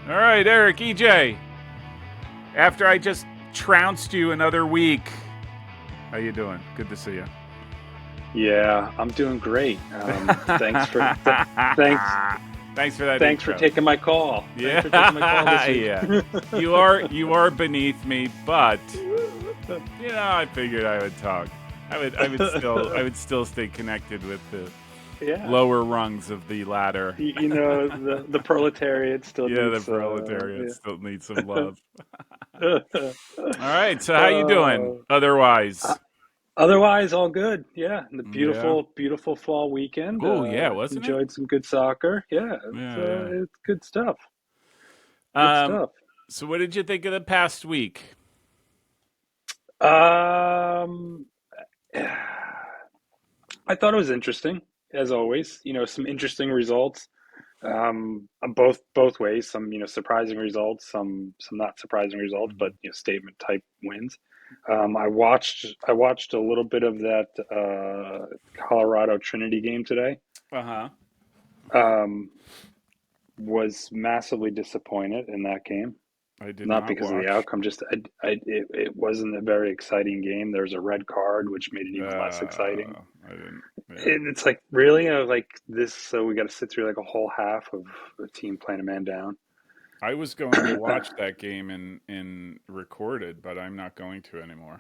All right, Eric, EJay. After I just trounced you another week, how you doing? Good to see you. Yeah, I'm doing great. Thanks Thanks for that thanks for intro. taking my call. Thanks for taking my call this Yeah, week. yeah. You are beneath me, but I figured I would talk. I would still stay connected with the Yeah, lower rungs of the ladder. the proletariat still Yeah, the needs proletariat still needs some love. yeah. All right, so how you doing? Uh, Otherwise, Otherwise, all good. Yeah, the yeah. beautiful fall weekend. Oh yeah, wasn't it? Enjoyed some good soccer. Yeah, Yeah, yeah. it's good stuff. Good Um, stuff. so what did you think of the past week? Um, I thought it was interesting, as always. Some interesting results. Both ways. Some surprising results. Some not surprising results, but statement type wins. I watched a little bit of that Colorado Trinity game today. Uh-huh. Um, was massively disappointed in that game. I did Not not because of the watch. outcome, just it wasn't a very exciting game. There was a red card, which made it even less exciting. I didn't. Yeah. It's like really, I was like this. So we got to sit through like a whole half of a team playing a man down. I was going to watch that game in recorded, but I'm not going to anymore.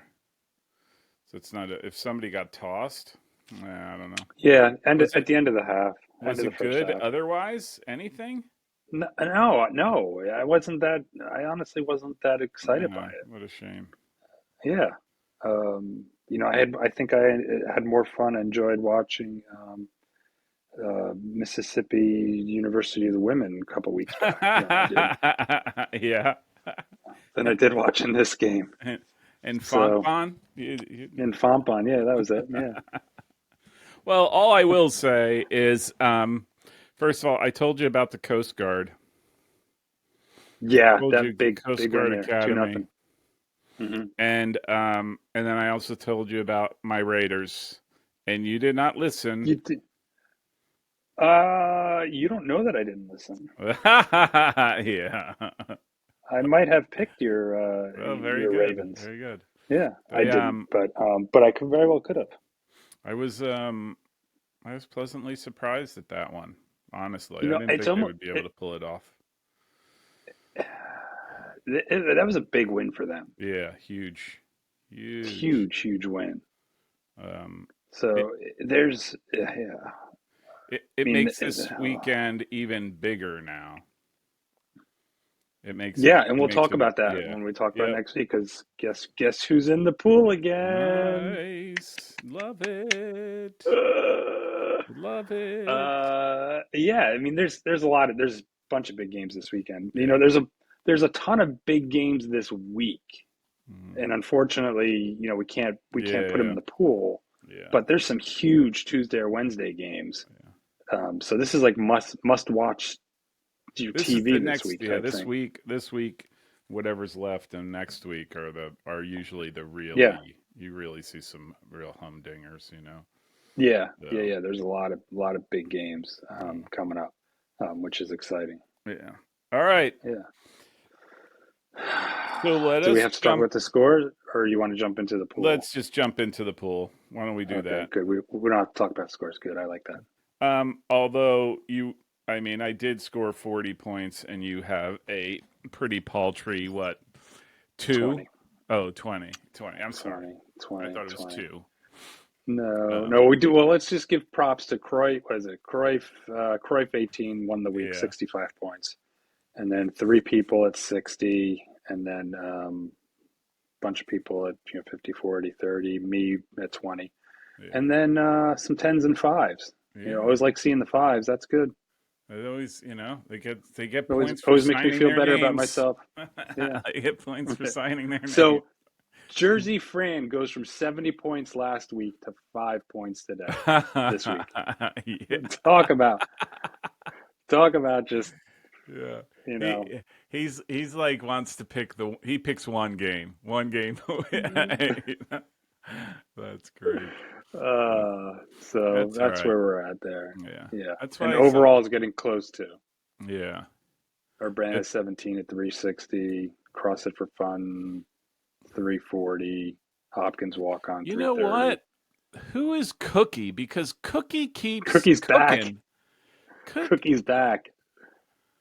So it's not if somebody got tossed, I don't know. Yeah, and Was at it the end of the half, end was of the it first good half. otherwise? Anything? No, no, no, I wasn't that. I honestly wasn't that excited by Yeah, it. what a shame. Yeah, I think I had more fun, enjoyed watching Mississippi University of the Women a couple weeks back Yeah. than I did watching this game. And So Fonfon? in Fompon, yeah, that was it. Yeah, Well, all I will say is, first of all, I told you about the Coast Guard. yeah, Told you that Coast big win Guard there, two Academy, nothing. Hmm. and then I also told you about my Raiders, and you did not listen. You did, you don't know that I didn't listen. Yeah. I might have picked Well, very your good, Ravens. very good. Yeah, I I didn't, but I could very well could have. I was I was pleasantly surprised at that one. Honestly, You I know, didn't it's think they almost would be able to pull it off. that was a big win for them. Yeah, huge, huge. Huge win. Um, it So there's, yeah. it I mean, makes this weekend even bigger now. yeah, and It we'll makes talk it about that yeah. when we talk about Yep. next week. Because guess who's in the pool again? Nice. Love it. Uh, Love it. yeah. I mean, there's a bunch of big games this weekend. Yeah. There's a ton of big games this week, Mhm. and unfortunately, we can't Yeah, put them yeah. in the pool. Yeah. But there's some huge Tuesday or Wednesday games. Yeah. So this is like must watch This is the TV this next week yeah, type thing. this week whatever's left and next week are usually the Yeah, really you really see some real humdingers. So, yeah. There's a lot of big games yeah. coming up, which is exciting. Yeah. All right. Yeah. So Do we have to talk about the scores, or you want to jump into the pool? let's just jump into the pool. Why don't we do Okay, that? good. We don't have to talk about scores. Good. I like that. Although I mean, I did score 40 points and you have a pretty paltry, what, two? 20, Oh, 20. 20. I'm sorry. 20, I 20, thought it was 20. two. No, Um, no, we do. Well, let's just give props to Croy. What is it? Cruyff 18 won the week, yeah. 65 points. And then three people at 60. And then bunch of people at 50, 40, 30. Me at 20. Yeah. And then some tens and fives. I Yeah. always like seeing the fives. That's good. It always, they get Always points for always makes me signing feel their better about names. myself. Yeah. They get points for signing their name. So Jersey Fran goes from 70 points last week to 5 points this week. Yeah. Talk about just, Yeah. you know. He's like wants to pick he picks one game. One game away. That's great. That's So that's all that's right. where we're at there. Yeah. Yeah. That's And why overall is getting close to. yeah. Urbana 17 at 360. CrossFit for Fun 340. Hopkins walk on You know 330. what? Who is Cookie? Because Cookie keeps Cookie's back. cooking. Cook, Cookie's back.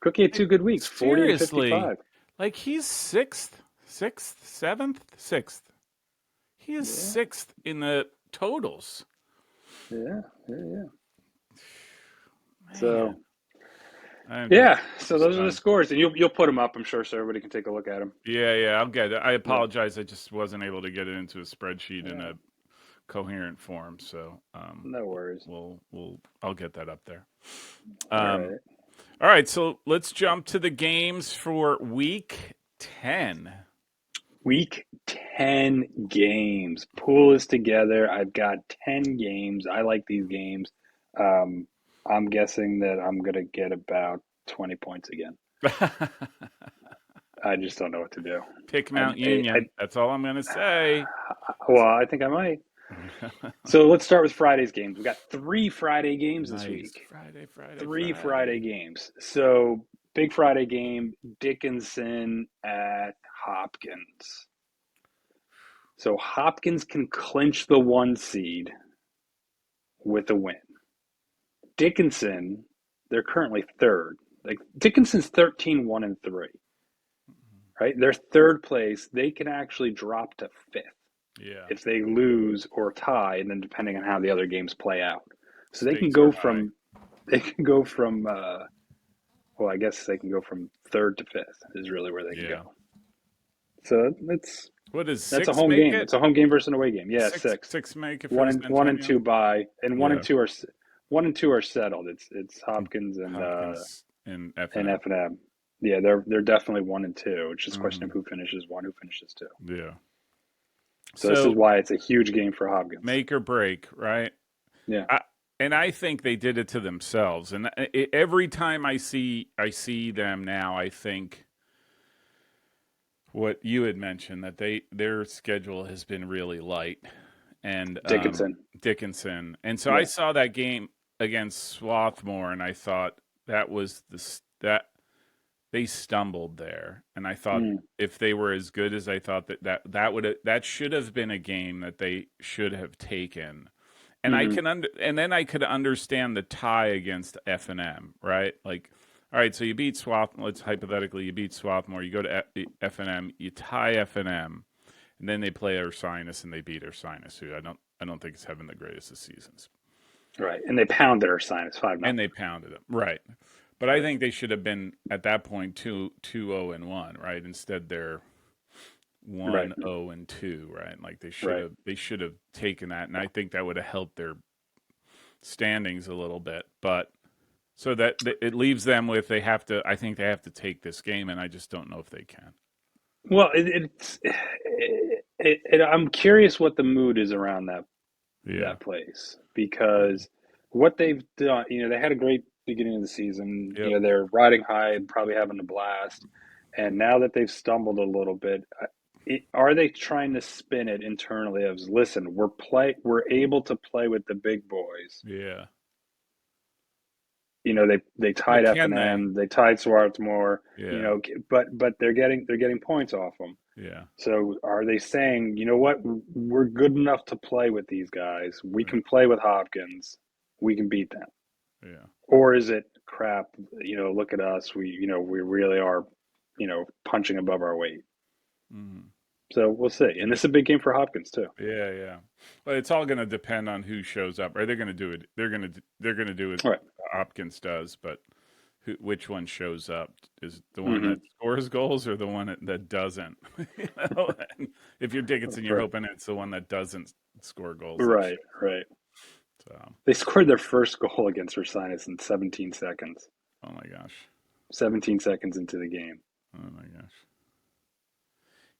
Cookie had 2 good weeks, 40 and seriously, 55. like he's sixth, seventh, sixth. He is Yeah, sixth in the totals. yeah, yeah, yeah. Man, So I'm just yeah, so those are the stunned. scores, and you'll put them up, I'm sure, so everybody can take a look at them. Yeah, I'll get it. I Yeah, apologize. I just wasn't able to get it into a spreadsheet in yeah, a coherent form. So, no worries. I'll get that up there. All Um, right. all right, so let's jump to the games for week 10. Week 10 games. Pool is together. I've got 10 games. I like these games. Um, I'm guessing that I'm going to get about 20 points again. I just don't know what to do. Pick Mount Union. That's all I'm going to say. Well, I think I might. So let's start with Friday's games. We got 3 Friday games this Nice. week. Friday, Friday, 3 Friday Friday. games. So big Friday game, Dickinson at Hopkins. So Hopkins can clinch the 1 seed with a win. Dickinson, they're currently third. Like Dickinson's 13, 1, and 3. Right? They're third place. They can actually drop to fifth Yeah. if they lose or tie, and then depending on how the other games play out. So they can Stakes are go high. from well, I guess they can go from third to fifth is really where they can Yeah. go. So What does that's a 6 home make game. it? It's a home game versus an away game. Yeah, Six six. six make it for One and Centennial? two bye, and Yeah. 1 and 2 are settled. It's Hopkins Hopkins and and FNM. F&M. Yeah, they're definitely 1 and 2. It's just a question Mm-hmm. of who finishes one, who finishes two. Yeah. So this is So why it's a huge game for Hopkins. make or break, right? Yeah, And I think they did it to themselves. And every time I see them now, I think what you had mentioned that their schedule has been really light and Dickinson. Dickinson. And so I Yeah, saw that game against Swarthmore, and I thought that was that they stumbled there. And I thought mm, if they were as good as I thought that should have been a game that they should have taken. And mm-hmm. and then I could understand the tie against F&M, right? Like, all right, so you beat Swarthmore. Let's hypothetically you beat Swarthmore. You go to F&M, you tie F&M, and then they play Ursinus and they beat Ursinus, who I don't think is having the greatest of seasons. Right, and they pounded our sign. It's 5-0. And they pounded them, right? But I Right, think they should have been at that point 2-0-1, right? Instead they're right, 1-0-2, right? Like right. they should have taken that, and I think that would have helped their standings a little bit. But so that it leaves them with I think they have to take this game, and I just don't know if they can. Well, I'm curious what the mood is around Yeah. that place because what they've done, they had a great beginning of the season. Yep. They're riding high and probably having a blast. And now that they've stumbled a little bit, are they trying to spin it internally as, listen, we're able to play with the big boys. Yeah. They But tied F can and they? M, they tied Swarthmore, Yeah. but they're getting points off them. Yeah. So are they saying, you know what, we're good enough to play with these guys. We Yeah. can play with Hopkins. We can beat them. Yeah. Or is it crap? Look at us. We really are, punching above our weight. Mm-hmm. So we'll see. And this is a big game for Hopkins too. Yeah. But it's all going to depend on who shows up. Or they're going to do it. They're going to do it. All right. Hopkins does, but which one shows up? Is it the one Mm-hmm. that scores goals or the one that doesn't? If you're Dickinson, you're hoping it's the one that doesn't score goals. Right. Right. So, They scored their first goal against Ursinus in 17 seconds. oh my gosh. 17 seconds into the game. Oh my gosh.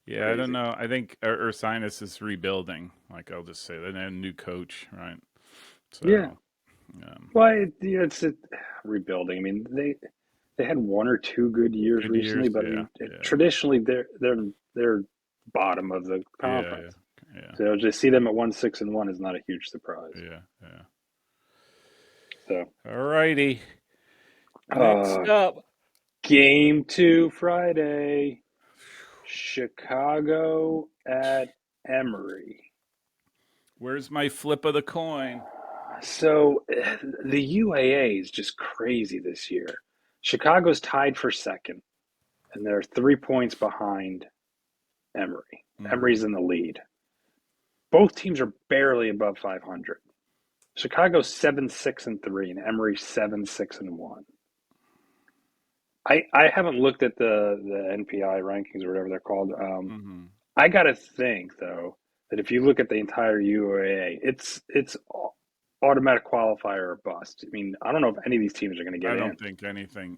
Yeah, I don't Crazy. know. I think Ursinus is rebuilding. Like I'll just say that, and a new coach, right? Yeah. So, Well, it's a rebuilding. I mean, they had 1 or 2 good years good years. recently, but I Yeah, mean, yeah, traditionally they're bottom of the yeah, conference. yeah, So to see them at 1-6-1 is not a huge surprise. yeah. So, All righty. uh, Next up, Game 2 Friday. Chicago at Emory. Where's my flip of the coin? So the UAA is just crazy this year. Chicago's tied for second, and they're 3 points behind Emory. Mm-hmm. Emory's in the lead. Both teams are barely above 500. Chicago's 7-6-3, and Emory 7-6-1. I haven't looked at the NPI rankings or whatever they're called. Mm-hmm. I gotta think though that if you look at the entire UAA, it's automatic qualifier or bust. I mean, I don't know if any of these teams are going to get I in. don't think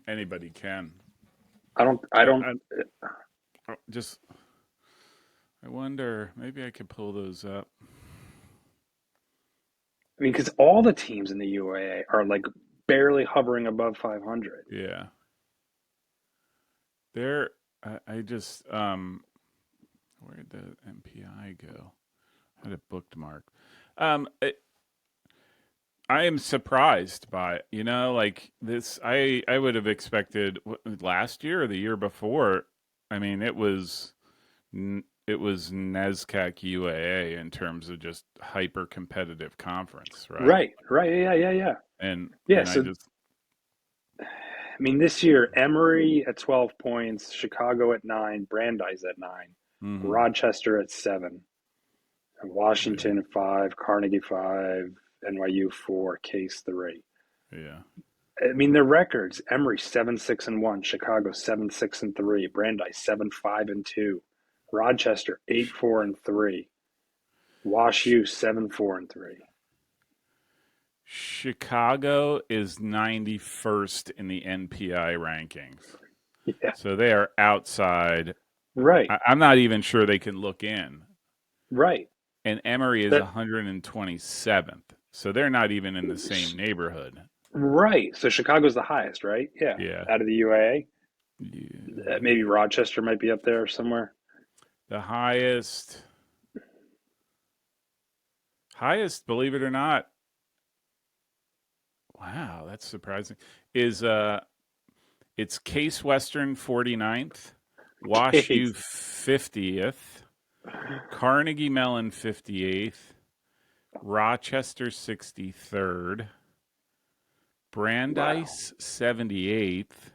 anybody can. I don't. I don't. Just I wonder. Maybe I could pull those up. I mean, because all the teams in the UAA are like barely hovering above 500. Yeah, there. I just where'd the MPI go? I had it bookmarked. It, I am surprised by it. Like this. I would have expected last year or the year before. I mean, it was NESCAC UAA in terms of just hyper competitive conference, right? Right. Right. Yeah. Yeah. Yeah. And Yeah. and I So just I mean, this year Emory at 12 points, Chicago at 9, Brandeis at 9, hmm Rochester at 7, yeah, Washington at 5, Carnegie 5, NYU 4, Case 3. yeah. I mean, their records: Emory 7-6-1, Chicago 7-6-3, Brandeis 7-5-2, Rochester 8-4-3, Wash Ch- U 7-4-3. Chicago is 91st in the NPI rankings. Yeah, So they are outside. right, I'm not even sure they can look in. right. And Emory is That 127th. So they're not even in the same neighborhood. right. So Chicago's the highest, right? Yeah, Yeah. out of the UAA. Yeah. Maybe Rochester might be up there somewhere. The highest, believe it or not, wow, that's surprising, is it's Case Western 49th, Wash U Case. 50th, Carnegie Mellon 58th, Rochester 63rd, Wow. Brandeis 78th,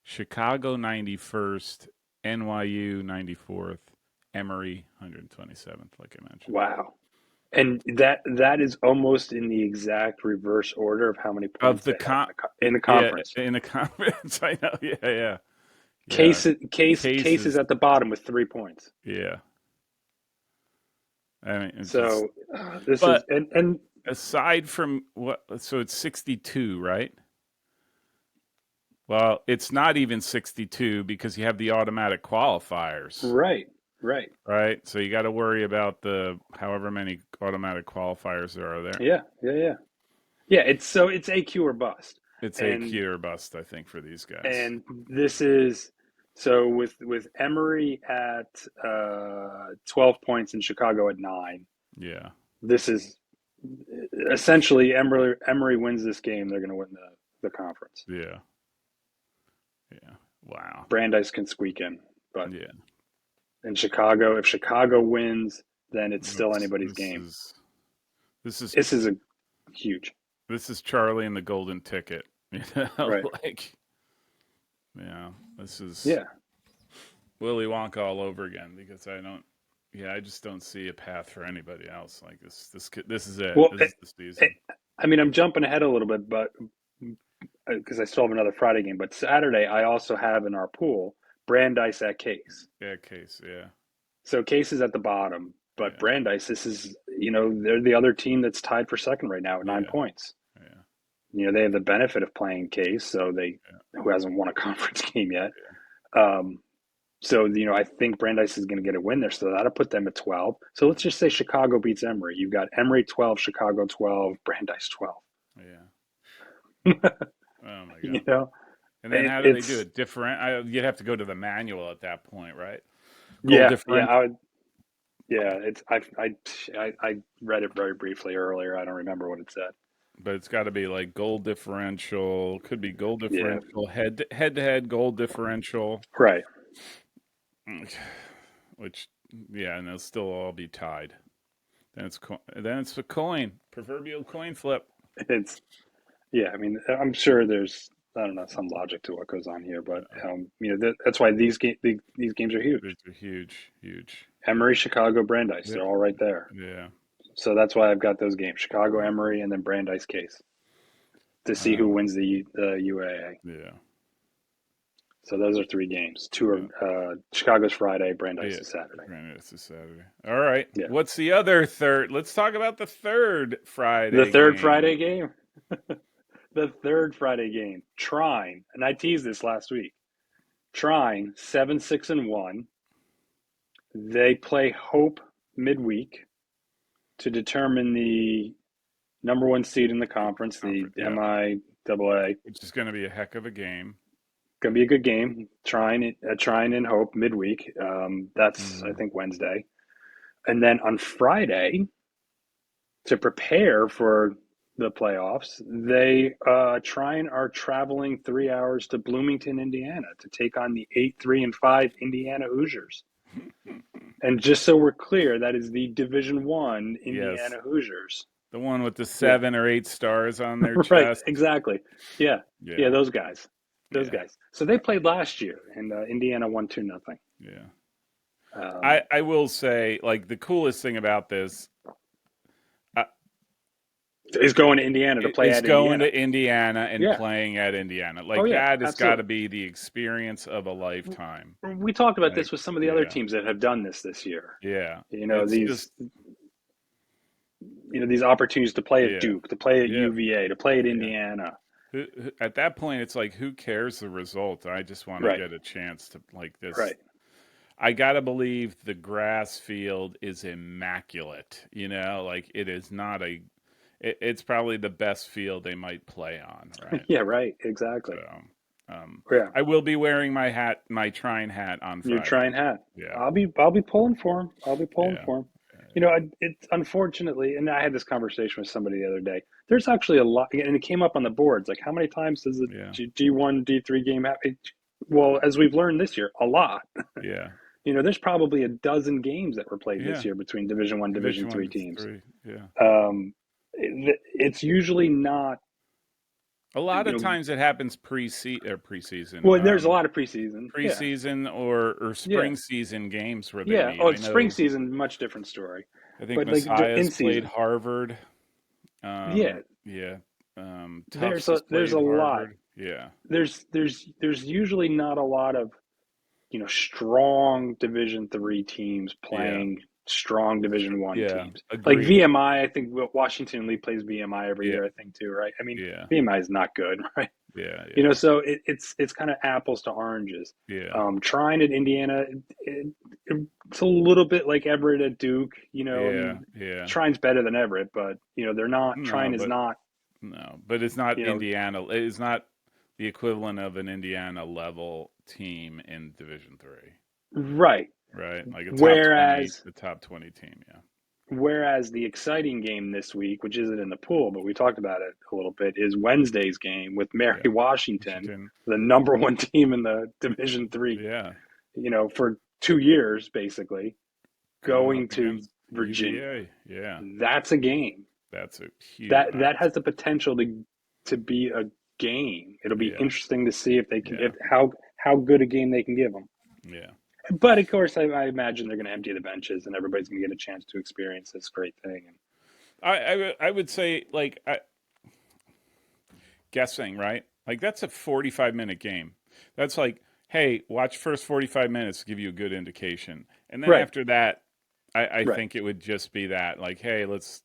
Chicago 91st, NYU 94th, Emory 127th, like I mentioned. Wow. And that is almost in the exact reverse order of how many Of points the they have con, in the yeah, conference. in the conference, I know, yeah. Case is Cases, at the bottom with 3 points. yeah. I mean, it's just, So this is but and aside from what, so it's 62, right? Well, it's not even 62 because you have the automatic qualifiers, right, right. right? So you got to worry about the however many automatic qualifiers there are there. Yeah, yeah, yeah. Yeah, it's AQ or bust. It's And AQ or bust, I think, for these guys. and this is so with Emory at 12 points and Chicago at 9. Yeah, This is essentially Emory wins this game, they're going to win the conference. yeah, yeah. Wow. Brandeis can squeak in, but Yeah. in Chicago, if Chicago wins, then it's still This, anybody's this game. is this is This is a huge, this is Charlie and the Golden Ticket. right? Like, yeah, this is Yeah. Willy Wonka all over again because I don't. Yeah, I just don't see a path for anybody else. Like this is it. Well, This is the season. I mean, I'm jumping ahead a little bit, but because I still have another Friday game. But Saturday, I also have in our pool Brandeis at Case. Yeah, case. Yeah, So Case is at the bottom, but yeah, Brandeis, this is they're the other team that's tied for second right now at nine yeah, points. yeah, They have the benefit of playing Case, so they yeah, who hasn't won a conference game yet. yeah. Um, so I think Brandeis is going to get a win there, so that'll put them at 12. So let's just say Chicago beats Emory. You've got Emory 12, Chicago 12, Brandeis 12. Yeah. Oh my you god. know, And then how do they do it's it? Different. You'd have to go to the manual at that point, right? Goal yeah. different. I would yeah. It's I read it very briefly earlier. I don't remember what it said. but it's got to be like goal differential. Could be goal Yeah, differential, head to head goal differential, right. which yeah, and they'll still all be tied. Then it's a coin, proverbial coin flip. It's yeah. I mean, I'm sure there's I don't know some logic to what goes on here, but that's why these games are huge. These are huge, huge. Emory, Chicago, Brandeis, Yeah, they're all right there. yeah. So that's why I've got those games: Chicago, Emory, and then Brandeis Case to see who Um, wins the UAA. yeah, So those are three games. Two yeah, are Chicago's Friday, Brandeis yeah. is Saturday. Granted, it's a Saturday. All right. Yeah. What's the other third? Let's talk about the third The Friday third game. Friday game. The third Friday game. Trine, and I teased this last week. Trine, 7-6-1. They play Hope midweek to determine the number one seed in the conference, the Yeah, MIAA. which is going to be a heck of a game. Going to be a good game. Trine and Hope midweek. That's I Mm. think Wednesday, and then on Friday to prepare for the playoffs, they Trine are traveling 3 hours to Bloomington, Indiana, to take on the 8-3-5 Indiana Hoosiers. And just so we're clear, that is the Division One Yes, Indiana Hoosiers. the one with the Yeah, 7 or 8 stars on their right. chest. Exactly. Yeah, yeah. Yeah, Those guys. Those yeah, guys. So they played last year, and Indiana won 2-0. yeah. Um, I will say, like, the coolest thing about this uh, is going to Indiana to play is at going Indiana. to Indiana and Yeah. playing at Indiana. Oh Like, yeah. that has got to Absolutely. be the experience of a lifetime. We talked about Like, this with some of the other yeah, teams that have done this year. yeah. You know It's these just, these opportunities to play at yeah, Duke, to play at yeah, UVA, to play at yeah. Indiana. At that point, it's like, who cares the result? I just want to Right. get a chance to, like, this. Right. I gotta believe the grass field is immaculate. Like it is not a. It's probably the best field they might play on, right? Yeah. Right. Exactly. So, um, Yeah. I will be wearing my Trine hat on Your Friday. trying hat. Yeah, I'll be pulling for him. I'll be pulling yeah, for him. yeah, It's unfortunately, and I had this conversation with somebody the other day. There's actually a lot, and it came up on the boards. Like, how many times does the yeah, D1, D3 game happen? Well, as we've learned this year, a lot. yeah, There's probably a dozen games that were played this yeah. year between Division One, Division Division Three One, teams. three. Yeah. It's usually not, A lot you of know. times it happens preseason. Well, there's a lot of preseason. Yeah, Preseason or yeah, spring season games where they yeah. meet. Oh, I it's spring know. season, much different story. I think But like Messiah's in played season, Harvard. yeah, Yeah. there's Tufts a has there's played a lot. Harvard. Yeah. There's usually not a lot of strong Division 3 teams Yeah. playing strong Division 1 Yeah. teams. Like Agreed. VMI, I think Washington Lee plays VMI every Yeah. year. I think too, right? I mean, Yeah. VMI is not good, right? Yeah. Yeah. So it's kind of apples to oranges. Yeah. Trying at Indiana, it's a little bit like Everett at Duke. I Yeah. mean, Yeah. Trine's better than Everett, but they're not. No, Trine is but not. no, but it's not You know, Indiana. It's not the equivalent of an Indiana level team in Division 3, right. right? Like a Whereas the top 20 team. Yeah. Whereas the exciting game this week, which isn't in the pool, but we talked about it a little bit, is Wednesday's game with Mary Yeah. Washington, Washington. the number one team in the Division 3, Yeah. for 2 years, basically, Going going up to against Virginia. UVA. Yeah. That's a game. That's a huge. That has the potential to be a game. It'll be Yeah. interesting to see if they can, Yeah. if how good a game they can give them. Yeah. But of course, I imagine they're going to empty the benches and everybody's going to get a chance to experience this great thing. I would say, like, guessing, right? Like, that's a 45-minute game. That's like, hey, watch first 45 minutes to give you a good indication. And then Right, after that, I right. think it would just be that, like, hey, let's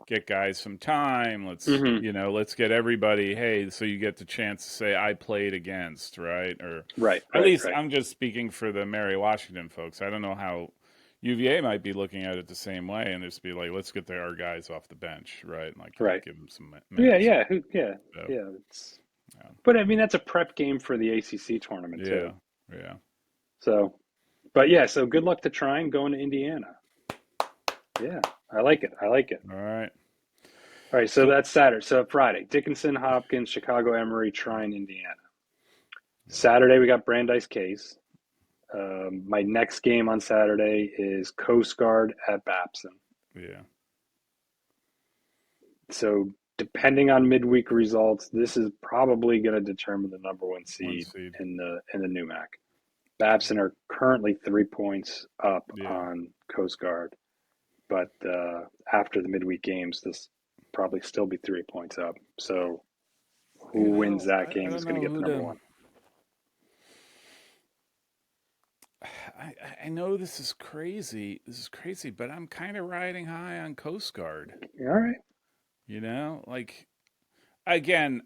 get guys some time. Hmm. Let's get everybody, hey, so you get the chance to say, I played against, right? Or Right, at right, least right. I'm just speaking for the Mary Washington folks. I don't know how UVA might be looking at it the same way and just be like, let's get our guys off the bench, right? And like Right. give them some Yeah, minutes. yeah, So, yeah. yeah, But I mean, that's a prep game for the ACC tournament yeah, too. yeah. So, but yeah, so good luck to trying going to Indiana. Yeah, I like it. I like it. All right. All right, so So that's Saturday. So Friday, Dickinson, Hopkins, Chicago, Emory, Trine, Indiana. yeah, Saturday, we got Brandeis Case. My next game on Saturday is Coast Guard at Babson. yeah, So depending on midweek results, this is probably going to determine the number one one seed seed. in the NUMAC. Babson are currently 3 points up Yeah, on Coast Guard, but after the midweek games, this probably still be 3 points up. So who wins that I game don't is going to know get the who number to. one. I I know this is crazy. This is crazy, but I'm kind of riding high on Coast Guard. All right, Like again,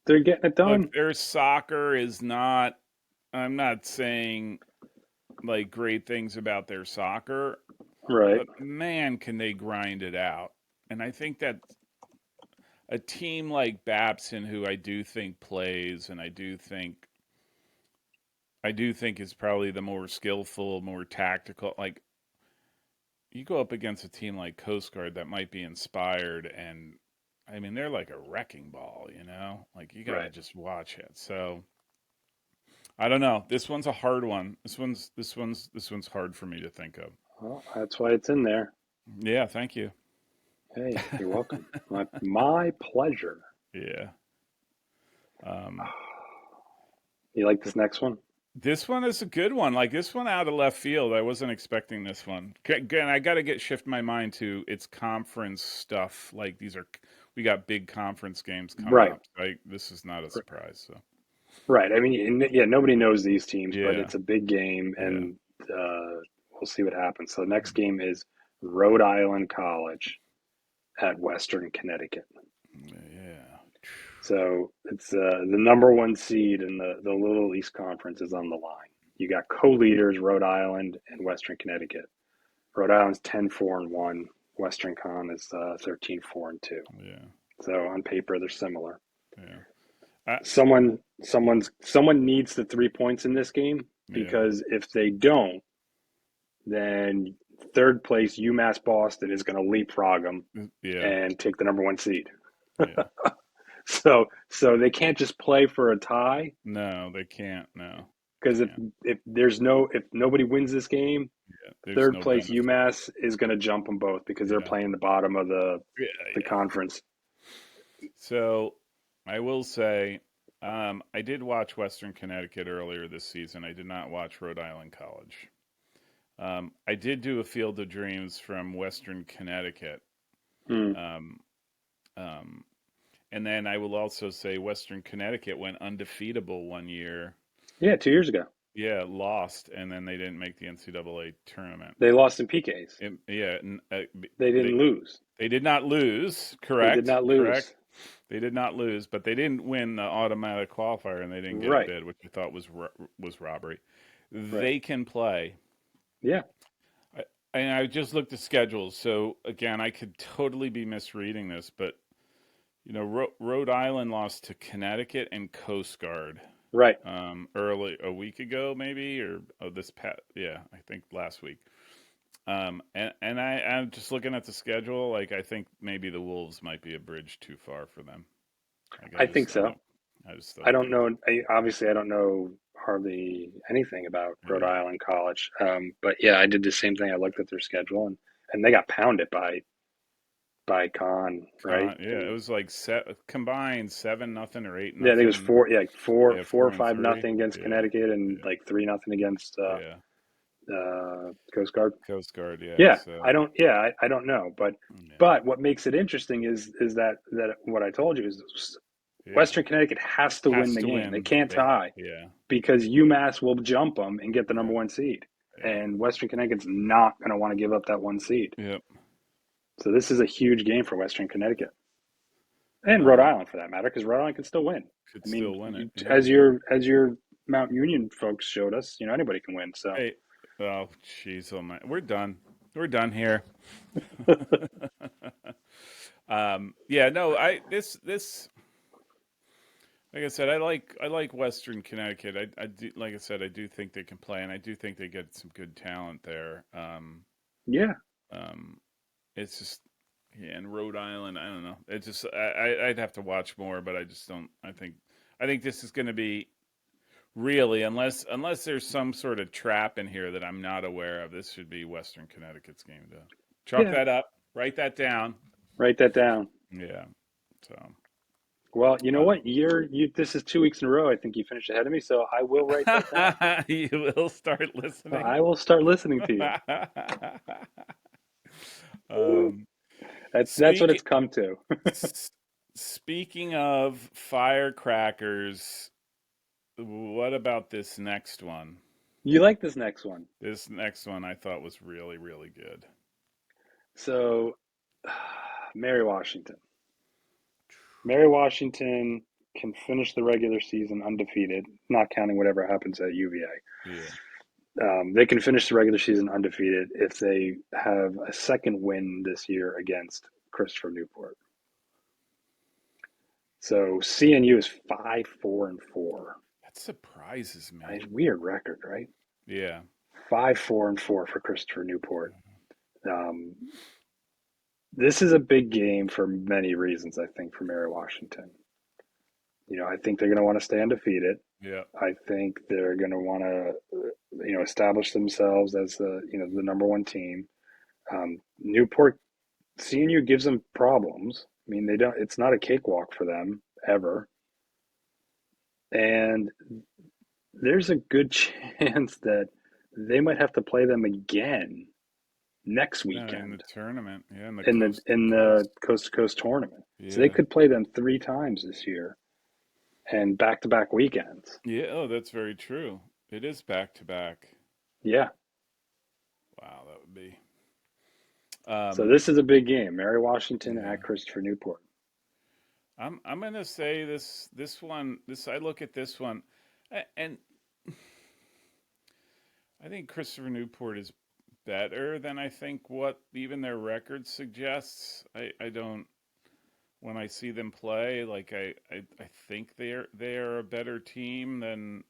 they're getting it look, done. their soccer is not. I'm not saying like great things about their soccer, Right, but man, can they grind it out. And I think that a team like Babson, who I do think plays, and I do think is probably the more skillful, more tactical. Like you go up against a team like Coast Guard that might be inspired, and I mean they're like a wrecking ball. Like you got to right. just watch it. So I don't know. This one's a hard one. This one's hard for me to think of. Well, that's why it's in there. Yeah, thank you. Hey, you're welcome. My pleasure. Yeah. Um, You like this next one? this one is a good one. Like this one out of left field. I wasn't expecting this one. Again, I got to shift my mind to it's conference stuff. Like we got big conference games coming Right, up. Like this is not a surprise. So right. I mean, yeah, nobody knows these teams, but yeah, it's a big game, yeah, and we'll see what happens. So the next game is Rhode Island College at Western Connecticut. yeah. So it's the number one seed in the Little East Conference is on the line. You got co-leaders Rhode Island and Western Connecticut. Rhode Island's 10-4-1. Western Con is 13-4-2. Yeah, So on paper they're similar. yeah, I, Someone needs the 3 points in this game yeah, because if they don't, then third place UMass Boston is going to leapfrog them yeah, and take the number one seed. yeah. So they can't just play for a tie No, they can't. No, because can't. if nobody wins this game, Yeah, there's third no place benefit. UMass is going to jump them both because they're Yeah, playing the bottom of yeah, the yeah. conference. So I will say, I did watch Western Connecticut earlier this season. I did not watch Rhode Island College. I did do a Field of Dreams from Western Connecticut. Hmm. Um, um, and then I will also say Western Connecticut went undefeatable one year. Yeah, 2 years ago Yeah, lost, and then they didn't make the NCAA tournament. they lost in PKs. Yeah, They they didn't lose. they did not lose. They did Correct, not correct. lose. They did not lose, but they didn't win the automatic qualifier, and they didn't get a Right. bid, which I thought was robbery. Right. They can play. Yeah. I, and I just looked at schedules, so again, I could totally be misreading this, but Rhode Island lost to Connecticut and Coast Guard Right. early a week ago, maybe, or this past, yeah, I think last week. I'm just looking at the schedule. Like I think maybe the Wolves might be a bridge too far for them. Like I think so. I just I don't don't think know. that. Obviously, I don't know hardly anything about Rhode Yeah. Island College. But yeah, I did the same thing. I looked at their schedule and they got pounded by Con, right? Yeah, it was like combined 7-0 or eight Yeah, I think it was nothing. four. Yeah, like Yeah, four or four and five three. nothing against Yeah, Connecticut and yeah, like 3-0 against yeah. Coast Guard. Coast Guard. Yeah. Yeah, So I don't. Yeah, I don't know, yeah, but what makes it interesting is that what I told you is yeah. Western Connecticut has to win Has the to game. They win. can't tie Yeah, because UMass will jump them and get the number yeah, one seed, yeah. and Western Connecticut's not going to want to give up that one seed. Yep. So this is a huge game for Western Connecticut and Rhode Um, Island for that matter, because Rhode Island can still win. could I mean, still win it. Yeah. as your Mount Union folks showed us, anybody can win. So Hey. Oh, jeez. Oh my. We're done. We're done here. Yeah. No. This. Like I said, I like Western Connecticut. I do, like I said, I do think they can play, and I do think they get some good talent there. yeah, Um, it's just, Yeah, and Rhode Island, I don't know. It just I'd have to watch more, but I just don't. I think this is going to be really, unless there's some sort of trap in here that I'm not aware of. This should be Western Connecticut's game to chalk Yeah, that up, write that down. write that down. Yeah. So Well, you know uh, what? This is 2 weeks in a row. I think you finished ahead of me, so I will write that down. you will start listening. I will start listening to you. um, That's what speak, it's come to. Speaking of firecrackers, what about this next one? You like this next one. This next one I thought was really, really good. So, Mary Washington. Mary Washington can finish the regular season undefeated, not counting whatever happens at UVA. Yeah. They can finish the regular season undefeated if they have a second win this year against Christopher Newport. So CNU is 5-4-4. That surprises me. Nice, weird record, right? Yeah. 5-4-4 for Christopher Newport. This is a big game for many reasons, I think, for Mary Washington. I think they're going to want to stay undefeated. Yeah. I think they're going to want to, establish themselves as the number one team. Newport CNU gives them problems. I mean, they don't. It's not a cakewalk for them ever, and there's a good chance that they might have to play them again next In the weekend tournament. Yeah, in the in coast the coast to coast tournament. So they Yeah. could play them 3 times this year, and back to back weekends. Yeah, oh, that's very true. It is back to back. Yeah. Wow, that would be So um this is a big game. Mary Washington yeah. at Christopher Newport. I'm gonna say this one I look at this one and I think Christopher Newport is better than I think what even their record suggests. I don't when I see them play, like I think they are a better team than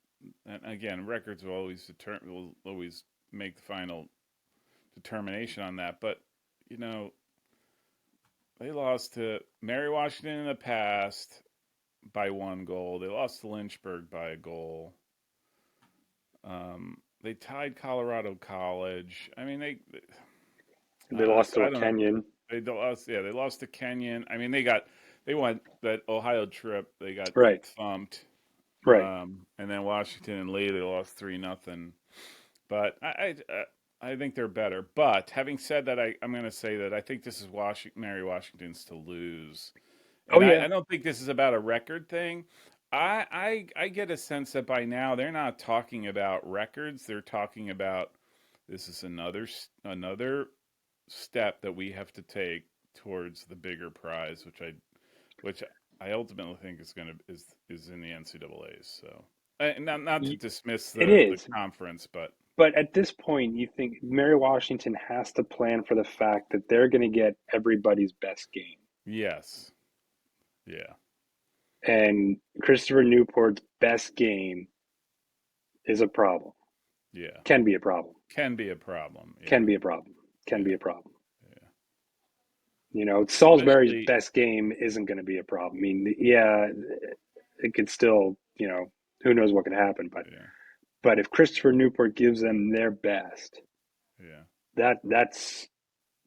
and again, records will always make the final determination on that. But you know, they lost to Mary Washington in the past by 1 goal. They lost to Lynchburg by a goal. They tied Colorado College. I mean, They lost so to I a don't know. Kenyon. They lost. Yeah, they lost to Kenyon. I mean, they went that Ohio trip. They got Right. thumped. Right. And then Washington and Lee, they lost 3-0. But I think they're better. But having said that, I'm going to say that I think this is Mary Washington's to lose, Oh and yeah. I don't think this is about a record thing. I get a sense that by now they're not talking about records. They're talking about this is another step that we have to take towards the bigger prize, which I ultimately think is in the NCAA's. So, and not to dismiss It the is. conference, but But at this point, you think Mary Washington has to plan for the fact that they're going to get everybody's best game. yes, yeah, And Christopher Newport's best game is a problem. yeah, Can be a problem. can be a problem. Can Yeah, be a problem. Can be yeah, a problem. yeah. Salisbury's Especially, best game isn't going to be a problem. I mean, yeah, it could still, who knows what could happen. But yeah, if Christopher Newport gives them their best, yeah, that's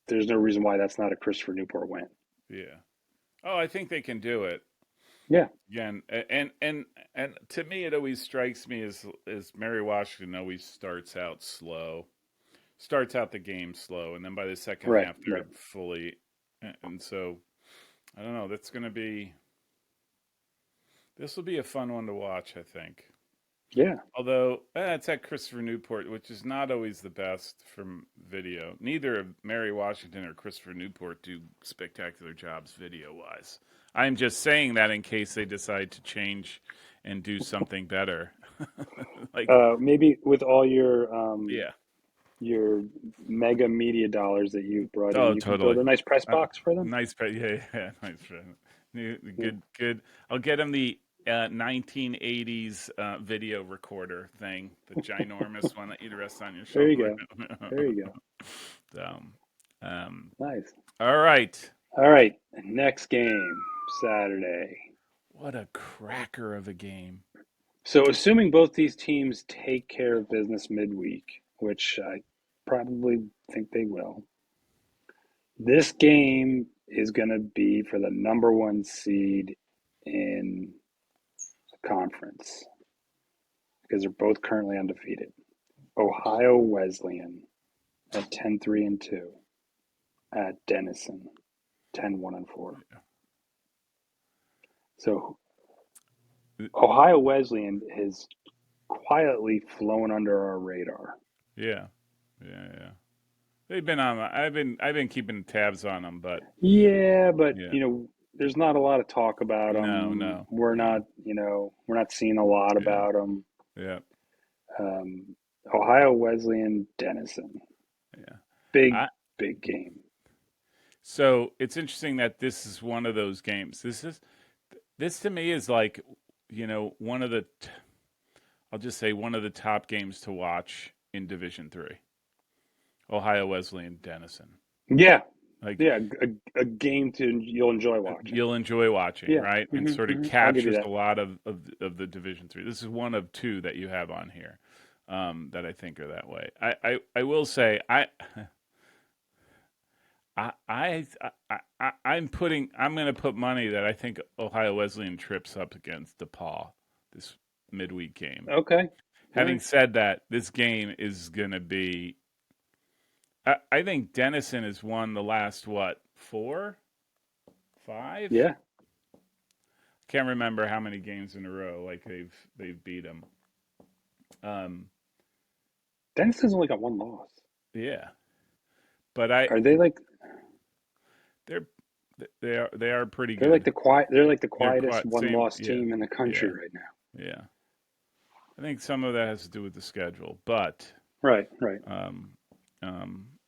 there's no reason why that's not a Christopher Newport win. yeah. Oh, I think they can do it. Yeah. Again, and to me, it always strikes me as Mary Washington always starts out the game slow, and then by the second Right. half Right. they're fully. And so I don't know. This will be a fun one to watch. I think. Yeah. Although it's at Christopher Newport, which is not always the best from video. Neither of Mary Washington or Christopher Newport do spectacular jobs video wise. I'm just saying that in case they decide to change and do something better. like, Maybe with all yeah. your mega media dollars that you've brought in, Oh, you can build totally. a nice press Uh, box for them. yeah, nice. Yeah. Good. I'll get him the 1980s video recorder thing, the ginormous one that you'd rest on your There you shoulder. go. There you go. so, um, Nice. all right. All right, next game, Saturday. What a cracker of a game. So, assuming both these teams take care of business midweek, which I probably think they will, this game is going to be for the number one seed in the conference because they're both currently undefeated. Ohio Wesleyan at 10-3-2 at Denison 10-1-4. So Ohio Wesleyan has quietly flown under our radar. Yeah, yeah. They've been on. I've been keeping tabs on them, but Yeah, but yeah, there's not a lot of talk about no, them. no, We're no. not, we're not seeing a lot Yeah, about them. yeah, Ohio Wesleyan Denison, yeah. big I big game. so it's interesting that this is one of those games. This to me is like, one of the. I'll just say one of the top games to watch in Division Three. Ohio Wesleyan Denison. Yeah, Like yeah, a game you'll enjoy watching. you'll enjoy watching, Yeah, right? And sort of I'll give you captures a that. lot of the Division Three. This is one of two that you have on here that I think are that way. I will say I'm going to put money that I think Ohio Wesleyan trips up against DePaul this midweek game. Okay, all Having right. said that, this game is going to be. I think Denison has won the last what 4, 5. Yeah, Can't remember how many games in a row like they've beat them. Um, Denison's only got one loss. yeah, but I Are they like they're they are pretty they're like good. the quiet? They're like the They're quietest quite same. one-loss Yeah, team in the country yeah, right now. yeah. I think some of that has to do with the schedule, but Right, right. um,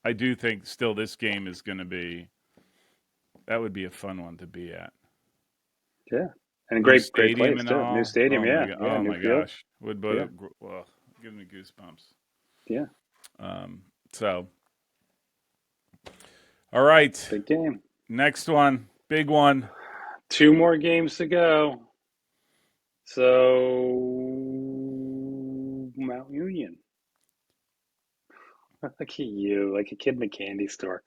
I do think still this game is going to be that would be a fun one to be at. Yeah, and New great stadium place and too. New all. stadium. Yeah, yeah. Oh New my field. gosh, would Yeah, well, give me goosebumps. yeah. So all right, Big game. next one, big one. Two more games to go. So Mount Union. Look at you, like a kid in a candy store.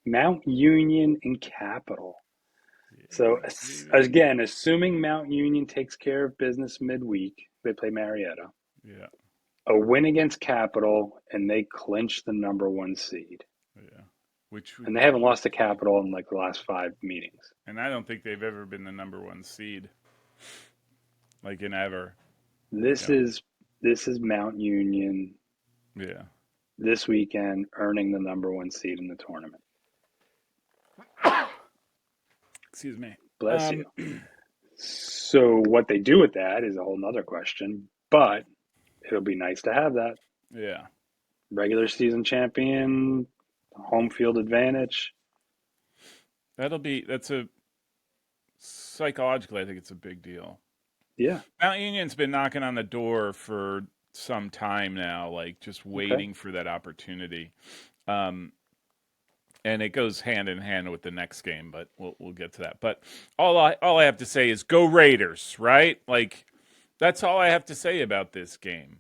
Mount Union and Capital. So Yeah, baby. again, assuming Mount Union takes care of business midweek, they play Marietta. Yeah, A win against Capital, and they clinch the number one seed. yeah. Which would And they haven't be, lost to Capital in like the last 5 meetings. and I don't think they've ever been the number one seed, like in ever. This Yeah, is this is Mount Union yeah. this weekend earning the number one seed in the tournament. Excuse me. Bless you. So what they do with that is a whole nother question, but it'll be nice to have that Yeah, regular season champion, home field advantage. that's a psychologically. I think it's a big deal. Yeah. Mount Union's been knocking on the door for some time now, like just Okay. waiting for that opportunity. Um, and it goes hand in hand with the next game, but we'll get to that. But all I have to say is go Raiders, right? Like that's all I have to say about this game.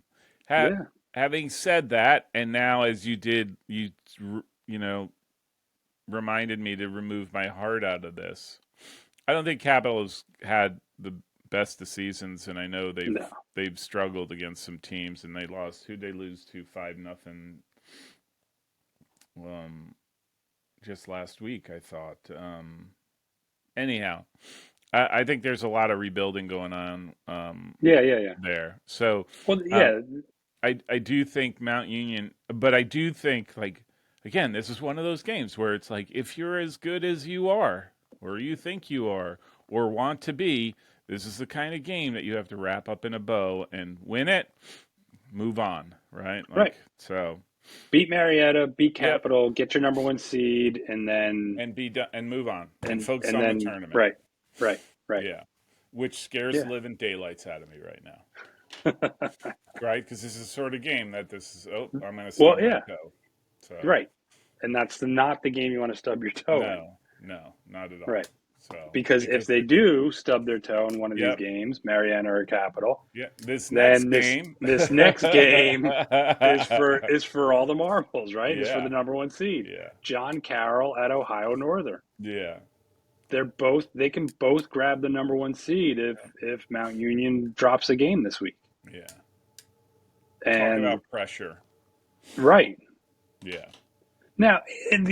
Ha- Yeah. Having said that, and now as you did, you know reminded me to remove my heart out of this. I don't think Capital has had the best of seasons, and I know No. they've struggled against some teams, and they lost. Who'd they lose to? 5-0. Um, just last week, I thought. Anyhow, I think there's a lot of rebuilding going on Yeah, yeah, yeah. there. So Well, um, yeah. I do think Mount Union, but I do think like again, this is one of those games where it's like if you're as good as you are, or you think you are, or want to be, this is the kind of game that you have to wrap up in a bow and win it, move on, right? Right. Like so. Beat Marietta, beat Yep, Capital, get your number one seed, and then and be done and move on and and focus and on the then tournament. right, right, right. Yeah, which scares the Yeah. living daylights out of me right now. Right, because this is the sort of game that this is. Oh, I'm going to Well, stub my yeah, toe. So right. And that's not the game you want to stub your toe in. no, No, not at all. Right. So Because if because they do stub their toe in one of these yep, games, Mariana or Capital, yeah. This next then game, this next game is for all the marbles, right? Is for the yeah, number one seed. yeah, John Carroll at Ohio Northern. yeah, They can both grab the number one seed if Mount Union drops a game this week. yeah. Talk And about pressure. right Yeah, now, and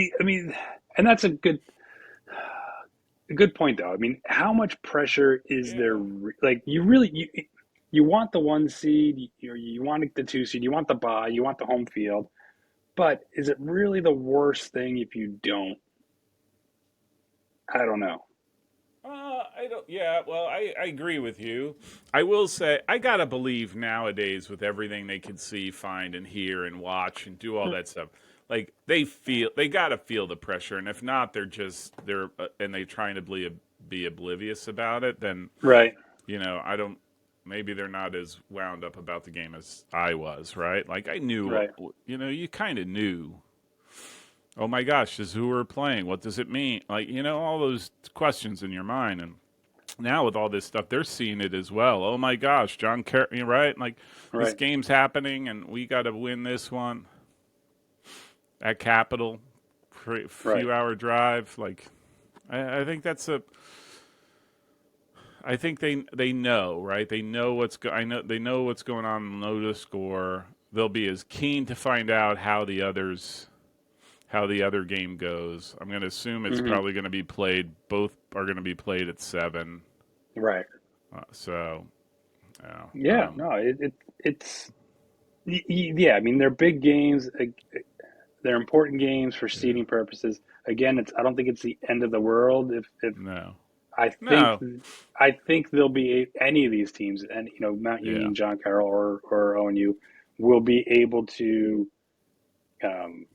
that's a good point though. I mean, how much pressure is there? yeah, Like, you want the one seed, you want the two seed, you want the bye, you want the home field, but is it really the worst thing if you don't? I don't know. I don't. Yeah, well, I agree with you. I will say I gotta believe nowadays with everything they can see, find, and hear, and watch, and do all that stuff. Like they gotta feel the pressure, and if not, they're and they trying to be oblivious about it. Then Right, I don't. Maybe they're not as wound up about the game as I was. Right? Like I knew. right, You kind of knew. Oh my gosh, this is who we're playing. What does it mean? Like, all those questions in your mind. And now with all this stuff, they're seeing it as well. Oh my gosh, John Kerry, right? Like, this right, game's happening and we got to win this one at Capital. right. Few hour drive. Like, I think I think they know, right? They know they know what's going on, know the score. They'll be as keen to find out how the other game goes. I'm going to assume it's Hmm. probably going to be played. Both are going to be played at 7. Right. So, Yeah. No. It's yeah. I mean, they're big games. They're important games for yeah, seeding purposes. Again, I don't think it's the end of the world if no, I think no, I think there'll be any of these teams, and Mount yeah, Union, John Carroll, or ONU will be able to um,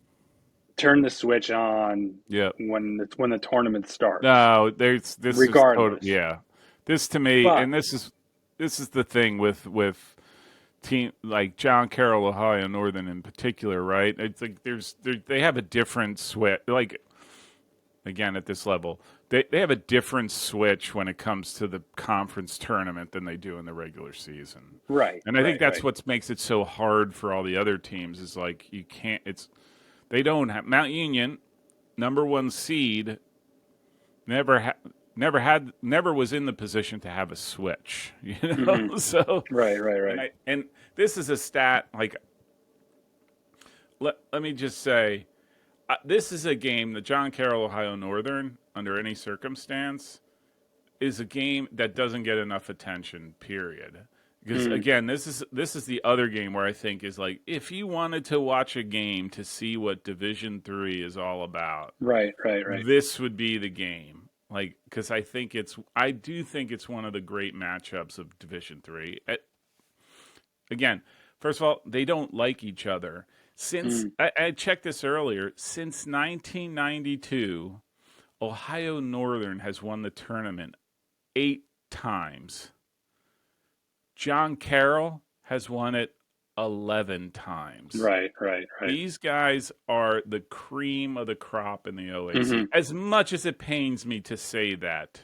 turn the switch on yeah. when the tournament starts, No, this is total. regardless. Yeah, this to me, But and this is the thing with team like John Carroll, Ohio Northern in particular, right? It's like they have a different switch. Like again at this level, they have a different switch when it comes to the conference tournament than they do in the regular season. right, And I think right, that's right. what makes it so hard for all the other teams is like you can't they don't have Mount Union, number 1 seed, never never was in the position to have a switch, Hmm. So Right, right, right. and this is a stat like let me just say this is a game that John Carroll Ohio Northern under any circumstance is a game that doesn't get enough attention period because Mm. again this is the other game where I think is like if you wanted to watch a game to see what Division 3 is all about, Right, right, right. this would be the game. Like because I do think it's one of the great matchups of Division 3. Again, first of all, they don't like each other. Since Mm. I checked this earlier, since 1992, Ohio Northern has won the tournament 8 times. John Carroll has won it 11 times. Right, right, right. These guys are the cream of the crop in the OAC. Hmm. As much as it pains me to say that,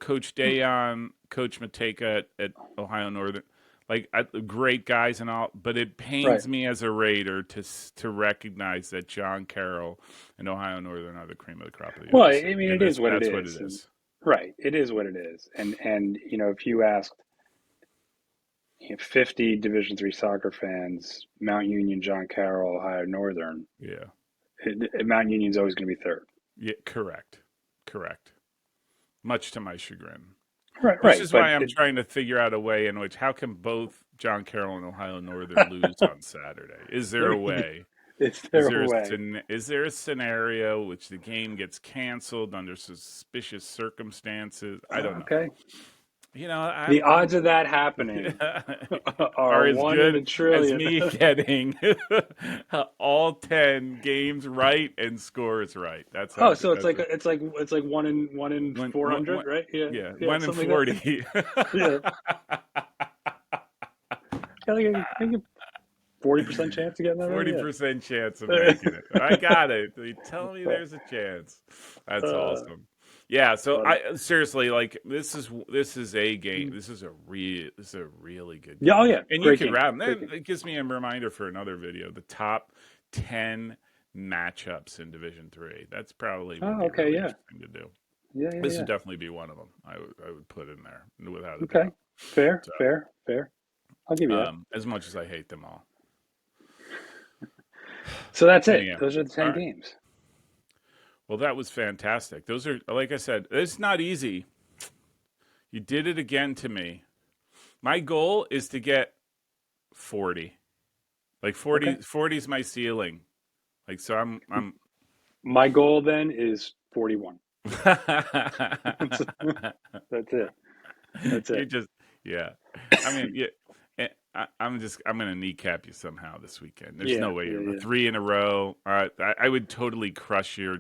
Coach Dayon, Coach Mateka at Ohio Northern, like great guys and all, but it Right. pains me as a Raider to recognize that John Carroll and Ohio Northern are the cream of the crop of the Well, OAC, I mean, and it is what it that's what it is, and is. right, it is what it is, and if you asked 50 Division three soccer fans, Mount Union, John Carroll, Ohio Northern, Yeah, Mount Union's always going to be third. yeah, correct. Much to my chagrin. Right, Which right, is but why I'm trying to figure out a way in which how can both John Carroll and Ohio Northern lose on Saturday? Is there a way? is there a way? Is there a scenario which the game gets canceled under suspicious circumstances? I don't know. Okay, the I'm odds of that happening are are as one in a good as trillion. me getting all 10 games right and scores right. That's how Oh, good. so That's a, it's like one in one, 400, right? Yeah, yeah, yeah, 1 in something like 40. that. Yeah, yeah, like, 40% chance of getting that right? 40% chance of Yeah. making it. I got it. You tell me there's a chance. That's uh, awesome. Yeah, so but I seriously like this is a game. This is a really good yeah, oh game. yeah, And you great could game. wrap Great then game. it gives me a reminder for another video. The top 10 matchups in Division 3. That's probably would Oh, be okay, really yeah. interesting to do. Yeah, yeah, This would yeah. definitely be one of them. I would put in there without a Okay. doubt. Fair, So, fair, fair. I'll give you that. as much as I hate them all. So that's it. Anyhow, Those are the all 10 right. games. Well, that was fantastic. Those are, like I said, it's not easy. You did it again to me. My goal is to get 40. Like Okay. 40 is my ceiling. Like so I'm My goal then is 41. That's it. That's You're it. just yeah. I mean, yeah. I'm gonna kneecap you somehow this weekend. There's Yeah, no way yeah, you're yeah. 3 in a row. I would totally crush your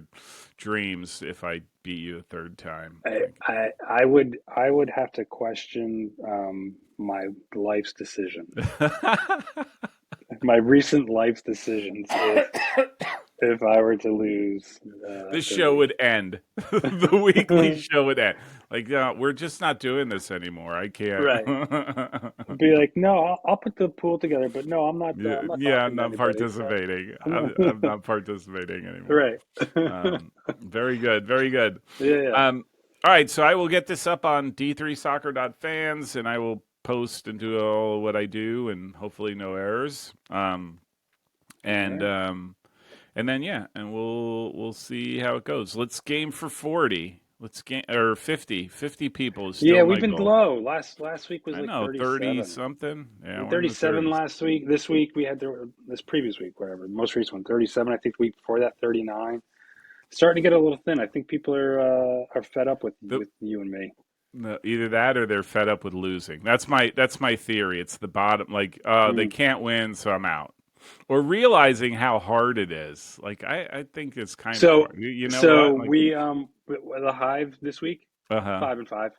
dreams if I beat you a third time. Like, I would have to question my life's decisions, my recent life's decisions, if I were to lose this the show league. would end. The weekly show would end. Like, we're just not doing this anymore. I can't. Right. Be like, no, I'll put the pool together, but no, I'm not. Yeah, I'm not yeah, I'm talking to not anybody. participating. I'm I'm not. not participating anymore. Right. Very good, very good. Yeah, yeah. All right, so I will get this up on d3soccer.fans, and I will post and do all what I do, and hopefully no errors. All And right. and then yeah, and we'll see how it goes. Let's game for 40. Let's game or 50. 50 people is Yeah, still we've my been goal. low. Last week was I like know 30 37. something. Yeah, we're in the 37 30s. last week. This week we had this previous week, whatever. Most recent one, 37. I think the week before that, 39. Starting to get a little thin. I think people are fed up with The, you and me. no, either that or they're fed up with losing. That's my theory. It's the bottom. Like, they Mm. can't win, so I'm out. Or realizing how hard it is. Like, I think it's kind of So hard. You know so what? Like, we the Hive this week, uh huh. 5-5,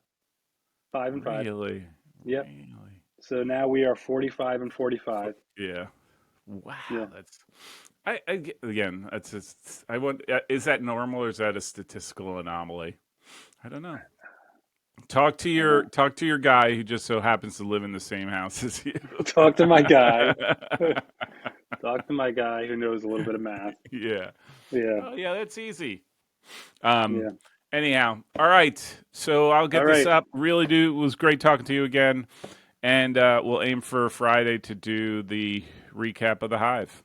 5-5. Really, Yep. really. So now we are 45 and 45. Yeah. Wow. Yeah. That's. Again. That's just. I want. Is that normal or is that a statistical anomaly? I don't know. I don't know. Talk to your guy who just so happens to live in the same house as you. Talk to my guy. Talk to my guy who knows a little bit of math. Yeah. Yeah. Oh yeah, that's easy. Um. Yeah. Anyhow, all right. So I'll All get this right. up. Really, do it was great talking to you again, and we'll aim for Friday to do the recap of the Hive.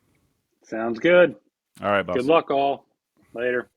Sounds good. All right, Good boss. luck, all. Later.